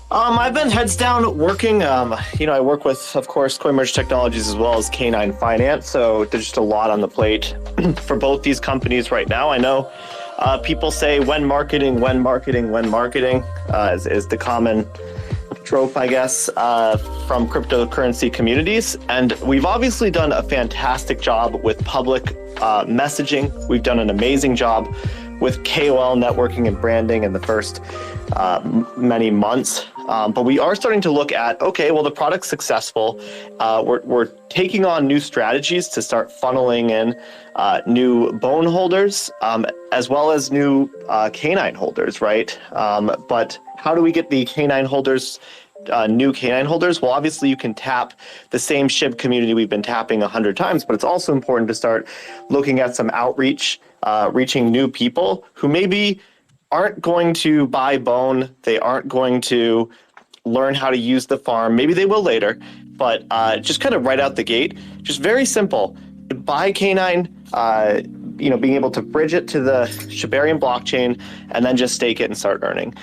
I've been heads down working. I work with, of course, CoinMerge Technologies as well as K9 Finance. So there's just a lot on the plate for both these companies right now. I know people say when marketing is the common trope, I guess, from cryptocurrency communities. And we've obviously done a fantastic job with public messaging. We've done an amazing job with KOL networking and branding in the first many months. But we are starting to look at, okay, well, the product's successful. We're taking on new strategies to start funneling in new bone holders, as well as new canine holders, right? But how do we get the canine holders, new canine holders? Well, obviously you can tap the same SHIB community we've been tapping 100 times, but it's also important to start looking at some outreach, reaching new people who maybe aren't going to buy bone. They aren't going to learn how to use the farm. Maybe they will later, but just kind of right out the gate, just very simple. Buy canine, being able to bridge it to the Shibarium blockchain and then just stake it and start earning.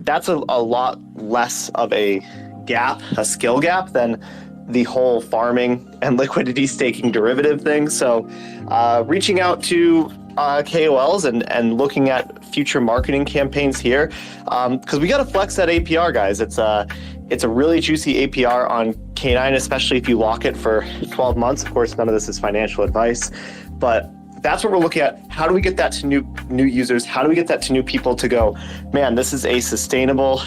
That's a lot less of a gap, a skill gap, than the whole farming and liquidity staking derivative thing. So reaching out to KOLs and looking at future marketing campaigns here, because we got to flex that APR, guys. It's a really juicy APR on Canine, especially if you lock it for 12 months. Of course, none of this is financial advice, but that's what we're looking at. How do we get that to new users? How do we get that to new people to go, man, this is a sustainable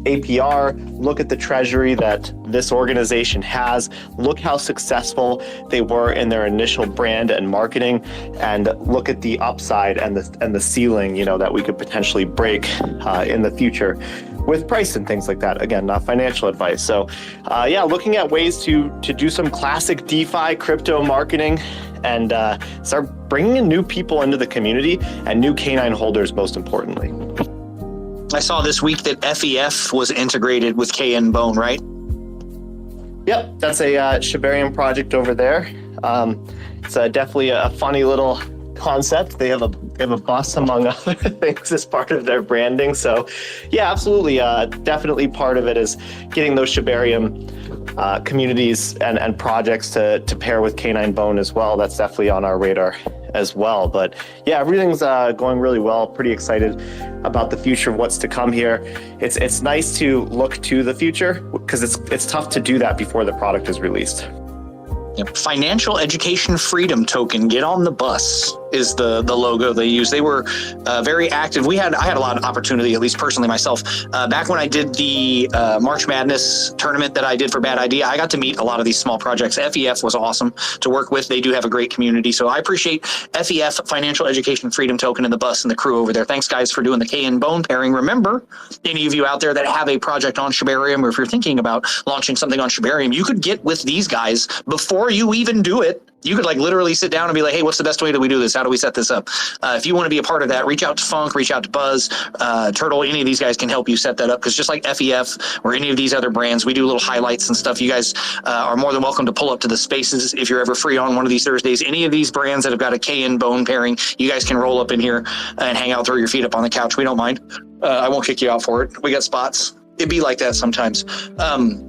APR. Look at the treasury that this organization has. Look how successful they were in their initial brand and marketing, and look at the upside and the ceiling, that we could potentially break in the future with price and things like that. Again, not financial advice. So looking at ways to do some classic DeFi crypto marketing and start bringing in new people into the community and new canine holders, most importantly. I saw this week that FEF was integrated with KN Bone, right? Yep, that's a Shibarium project over there. It's definitely a funny little concept. They have a bus, among other things, as part of their branding. So yeah, absolutely. Definitely part of it is getting those Shibarium communities and projects to pair with Canine Bone as well. That's definitely on our radar as well. But yeah, everything's going really well. Pretty excited about the future of what's to come here. It's nice to look to the future because it's tough to do that before the product is released. Yep. Financial Education Freedom Token, get on the bus, is the logo they use. They were very active. I had a lot of opportunity, at least personally myself. Back when I did the March Madness tournament that I did for Bad Idea, I got to meet a lot of these small projects. FEF was awesome to work with. They do have a great community. So I appreciate FEF, Financial Education Freedom Token, and the bus and the crew over there. Thanks, guys, for doing the KN Bone pairing. Remember, any of you out there that have a project on Shibarium, or if you're thinking about launching something on Shibarium, you could get with these guys before you even do it. You could literally sit down and be like, hey, what's the best way that we do this? How do we set this up? If you want to be a part of that, reach out to Funk, reach out to Buzz, Turtle. Any of these guys can help you set that up, because just like FEF or any of these other brands, we do little highlights and stuff. You guys are more than welcome to pull up to the spaces if you're ever free on one of these Thursdays. Any of these brands that have got a KN Bone pairing, you guys can roll up in here and hang out, throw your feet up on the couch. We don't mind. I won't kick you out for it. We got spots. It'd be like that sometimes.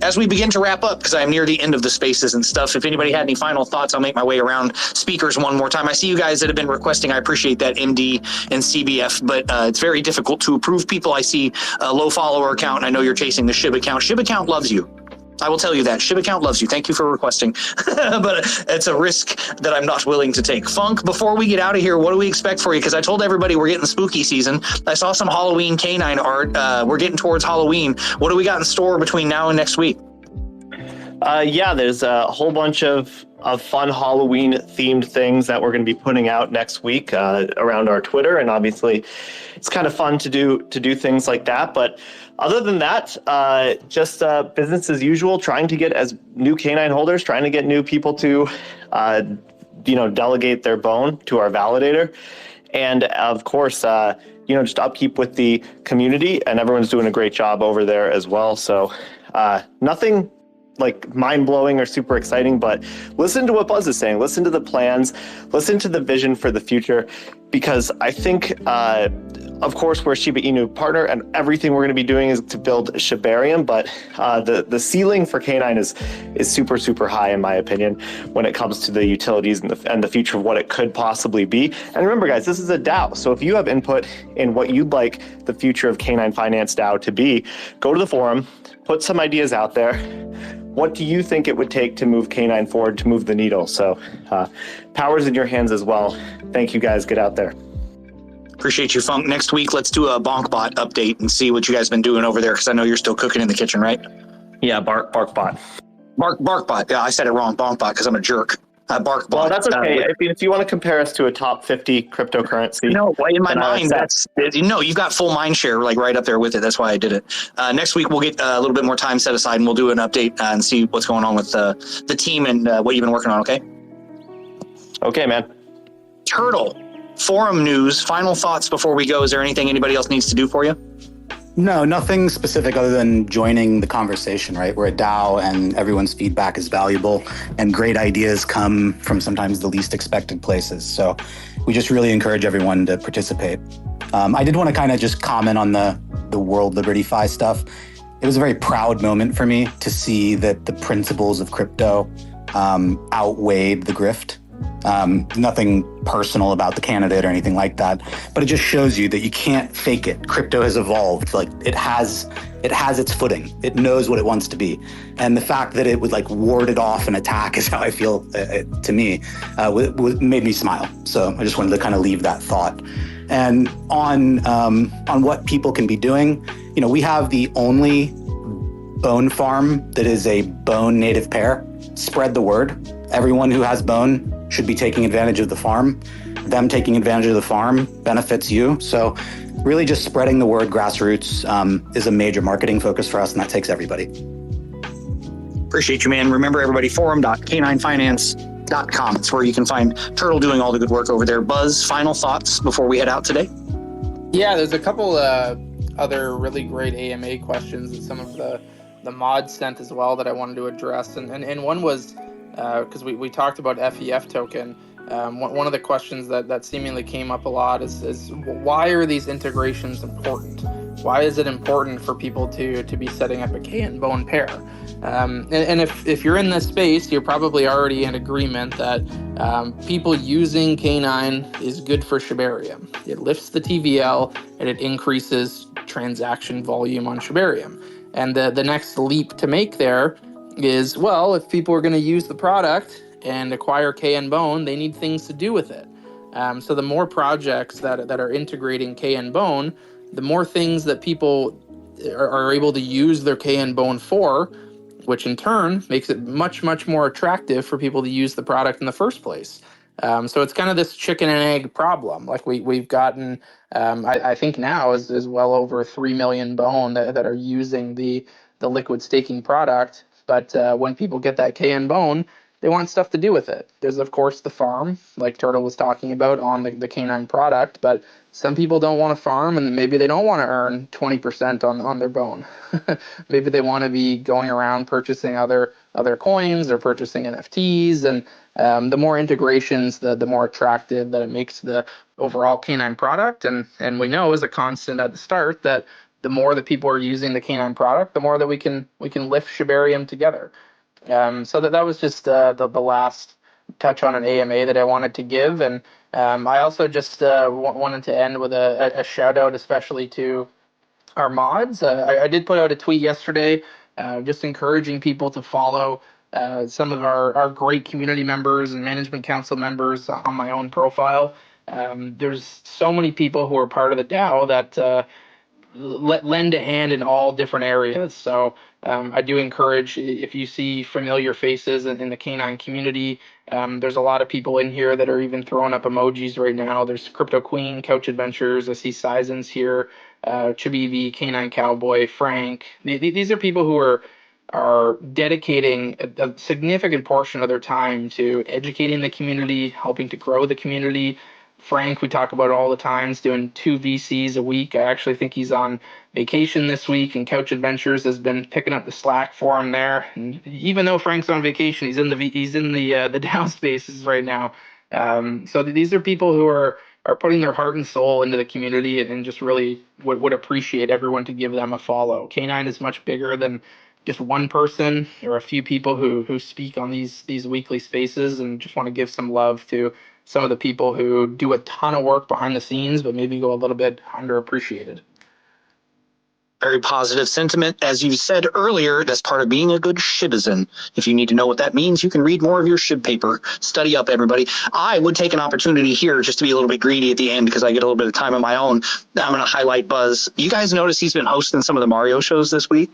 As we begin to wrap up, because I'm near the end of the spaces and stuff, if anybody had any final thoughts, I'll make my way around speakers one more time. I see you guys that have been requesting. I appreciate that, MD and CBF, but it's very difficult to approve people. I see a low follower account, and I know you're chasing the SHIB account. SHIB account loves you. I will tell you that. SHIB account loves you. Thank you for requesting. But it's a risk that I'm not willing to take. Funk, before we get out of here, what do we expect for you? Because I told everybody we're getting spooky season. I saw some Halloween canine art. We're getting towards Halloween. What do we got in store between now and next week? There's a whole bunch of fun Halloween themed things that we're going to be putting out next week around our Twitter. And obviously it's kind of fun to do things like that. But other than that, just business as usual, trying to get as new canine holders, trying to get new people to, delegate their bone to our validator. And of course, just upkeep with the community, and everyone's doing a great job over there as well. So nothing like mind-blowing or super exciting, but listen to what Buzz is saying. Listen to the plans, listen to the vision for the future, because I think, of course, we're a Shiba Inu partner, and everything we're going to be doing is to build Shibarium, but the ceiling for K9 is super, super high, in my opinion, when it comes to the utilities and the future of what it could possibly be. And remember, guys, this is a DAO, so if you have input in what you'd like the future of K9 Finance DAO to be, go to the forum, put some ideas out there. What do you think it would take to move K9 forward, to move the needle? So power's in your hands as well. Thank you, guys. Get out there. Appreciate you, Funk. Next week, let's do a BonkBot update and see what you guys been doing over there, because I know you're still cooking in the kitchen, right? Yeah, BarkBot. BarkBot. Yeah, I said it wrong. BonkBot, because I'm a jerk. BarkBot. Well, that's okay. If you want to compare us to a top 50 cryptocurrency. No, in my mind, you've got full mind share, like right up there with it. That's why I did it. Next week, we'll get a little bit more time set aside, and we'll do an update and see what's going on with the team and what you've been working on, okay? Okay, man. Turtle, forum news, final thoughts before we go. Is there anything anybody else needs to do for you? No, nothing specific other than joining the conversation, right? We're a DAO and everyone's feedback is valuable and great ideas come from sometimes the least expected places. So we just really encourage everyone to participate. I did want to kind of just comment on the World Liberty Fi stuff. It was a very proud moment for me to see that the principles of crypto outweighed the grift. Nothing personal about the candidate or anything like that, but it just shows you that you can't fake it. Crypto has evolved. Like it has its footing. It knows what it wants to be. And the fact that it would like ward it off an attack is how I feel to me, made me smile. So I just wanted to kind of leave that thought. And on what people can be doing, we have the only Bone farm that is a Bone native pair. Spread the word. Everyone who has Bone should be taking advantage of the farm. Them taking advantage of the farm benefits you. So really just spreading the word grassroots is a major marketing focus for us, and that takes everybody. Appreciate you, man. Remember, everybody, forum.k9finance.com. It's where you can find Turtle doing all the good work over there. Buzz, final thoughts before we head out today? Yeah, there's a couple other really great AMA questions that some of the mods sent as well that I wanted to address. And one was, because we talked about FEF token, one of the questions that seemingly came up a lot is why are these integrations important? Why is it important for people to be setting up a K and Bone pair? And if you're in this space, you're probably already in agreement that people using K9 is good for Shibarium. It lifts the TVL and it increases transaction volume on Shibarium. And the next leap to make there is, well, if people are going to use the product and acquire K and Bone, they need things to do with it. So the more projects that are integrating K and Bone, the more things that people are able to use their K and Bone for, which in turn makes it much, much more attractive for people to use the product in the first place. So it's kind of this chicken and egg problem. Like we've gotten, I think now is well over 3 million Bone that are using the liquid staking product. But when people get that K and Bone, they want stuff to do with it. There's, of course, the farm, like Turtle was talking about on the K9 product, but some people don't want to farm, and maybe they don't want to earn 20% on their Bone. Maybe they want to be going around purchasing other coins or purchasing NFTs, and the more integrations, the more attractive that it makes the overall K9 product. And we know as a constant at the start that the more that people are using the K9 product, the more that we can lift Shibarium together. So that was just the last touch on an AMA that I wanted to give. And I also just wanted to end with a shout out, especially to our mods. I did put out a tweet yesterday just encouraging people to follow some of our great community members and management council members on my own profile. There's so many people who are part of the DAO that lend a hand in all different areas. So I do encourage, if you see familiar faces in the K9 community, there's a lot of people in here that are even throwing up emojis right now. There's Crypto Queen, Couch Adventures, I see Sizens here, Chibivi, K9 Cowboy, Frank. These are people who are dedicating a significant portion of their time to educating the community, helping to grow the community, Frank, we talk about all the time, is doing 2 VCs a week. I actually think he's on vacation this week, and Couch Adventures has been picking up the slack for him there. And even though Frank's on vacation, he's in the the DAO spaces right now. So these are people who are putting their heart and soul into the community and just really would appreciate everyone to give them a follow. K9 is much bigger than just one person or a few people who speak on these weekly spaces, and just want to give some love to some of the people who do a ton of work behind the scenes, but maybe go a little bit underappreciated. Very positive sentiment. As you said earlier, that's part of being a good Shibizen. If you need to know what that means, you can read more of your Shib paper. Study up, everybody. I would take an opportunity here just to be a little bit greedy at the end because I get a little bit of time of my own. I'm going to highlight Buzz. You guys notice he's been hosting some of the Mario shows this week?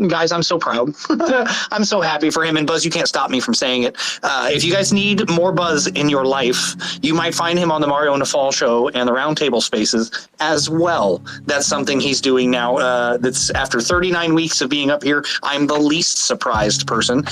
Guys, I'm so proud. I'm so happy for him. And Buzz, you can't stop me from saying it. If you guys need more Buzz in your life, you might find him on the Mario in the Fall show and the Roundtable spaces as well. That's something he's doing now. That's after 39 weeks of being up here. I'm the least surprised person.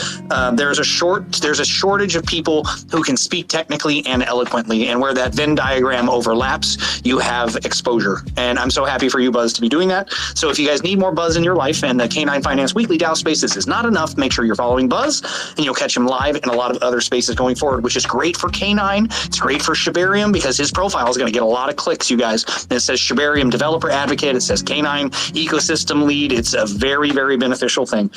There's a shortage of people who can speak technically and eloquently, and where that Venn diagram overlaps, you have exposure. And I'm so happy for you, Buzz, to be doing that. So if you guys need more Buzz in your life, and the K9 Finance Weekly DAO Spaces is not enough, make sure you're following Buzz, and you'll catch him live in a lot of other spaces going forward, which is great for K9. It's great for Shibarium because his profile is going to get a lot of clicks, you guys. And it says Shibarium Developer Advocate. It says K9 Ecosystem Lead. It's a very, very beneficial thing.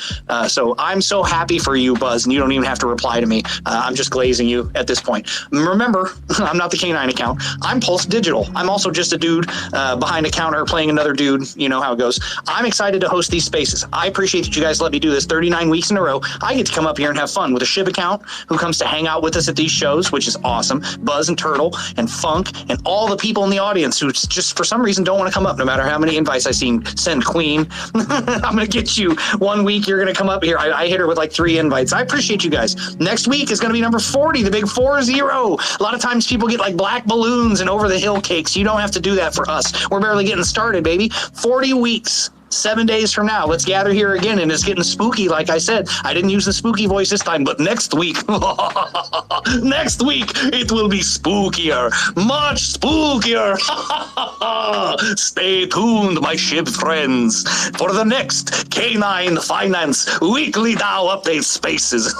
So I'm so happy for you, Buzz, and you don't even have to reply to me. I'm just glazing you at this point. Remember, I'm not the K9 account. I'm Pulse Digital. I'm also just a dude behind a counter playing another dude. You know how it goes. I'm excited to host these spaces. I appreciate that you guys let me do this 39 weeks in a row. I get to come up here and have fun with a Shib account who comes to hang out with us at these shows, which is awesome. Buzz and Turtle and Funk and all the people in the audience who just for some reason don't want to come up no matter how many invites I send Queen. I'm going to get you 1 week. You're going to come up here. I hit her with like 3 invites. I appreciate you guys. Next week is going to be number 40, the big 40. A lot of times people get like black balloons and over the hill cakes. You don't have to do that for us. We're barely getting started, baby. 40 weeks. 7 days from now, let's gather here again, and it's getting spooky. Like I said, I didn't use the spooky voice this time, but next week, next week, it will be spookier, much spookier. Stay tuned, my Shib friends, for the next K9 Finance Weekly DAO Update Spaces.